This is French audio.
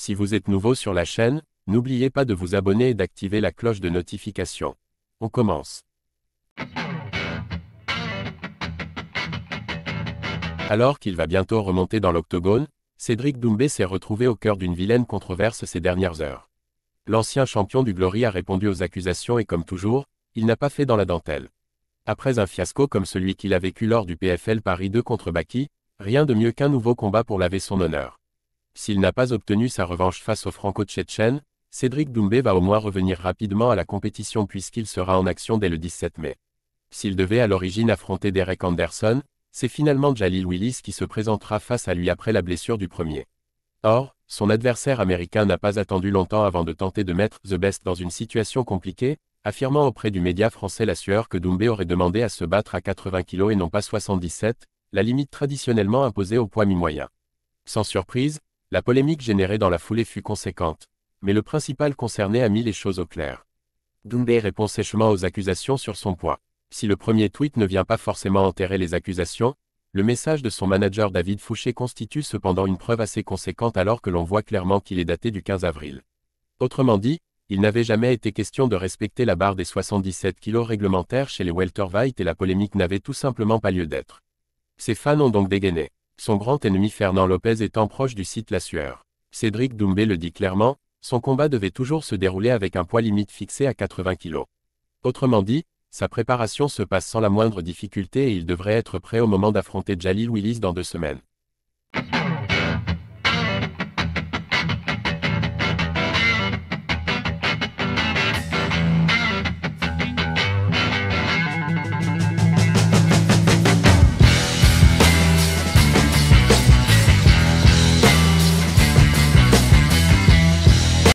Si vous êtes nouveau sur la chaîne, n'oubliez pas de vous abonner et d'activer la cloche de notification. On commence. Alors qu'il va bientôt remonter dans l'octogone, Cédric Doumbé s'est retrouvé au cœur d'une vilaine controverse ces dernières heures. L'ancien champion du Glory a répondu aux accusations et comme toujours, il n'a pas fait dans la dentelle. Après un fiasco comme celui qu'il a vécu lors du PFL Paris 2 contre Baki, rien de mieux qu'un nouveau combat pour laver son honneur. S'il n'a pas obtenu sa revanche face au Franco-Tchétchène, Cédric Doumbé va au moins revenir rapidement à la compétition puisqu'il sera en action dès le 17 mai. S'il devait à l'origine affronter Derek Anderson, c'est finalement Jalil Willis qui se présentera face à lui après la blessure du premier. Or, son adversaire américain n'a pas attendu longtemps avant de tenter de mettre The Best dans une situation compliquée, affirmant auprès du média français La Sueur que Doumbé aurait demandé à se battre à 80 kg et non pas 77, la limite traditionnellement imposée au poids mi-moyen. Sans surprise, la polémique générée dans la foulée fut conséquente, mais le principal concerné a mis les choses au clair. Doumbé répond sèchement aux accusations sur son poids. Si le premier tweet ne vient pas forcément enterrer les accusations, le message de son manager David Fouché constitue cependant une preuve assez conséquente alors que l'on voit clairement qu'il est daté du 15 avril. Autrement dit, il n'avait jamais été question de respecter la barre des 77 kg réglementaires chez les welterweight et la polémique n'avait tout simplement pas lieu d'être. Ses fans ont donc dégainé. Son grand ennemi Fernand Lopez étant proche du site La Sueur. Cédric Doumbé le dit clairement, son combat devait toujours se dérouler avec un poids limite fixé à 80 kg. Autrement dit, sa préparation se passe sans la moindre difficulté et il devrait être prêt au moment d'affronter Jalil Willis dans 2 semaines.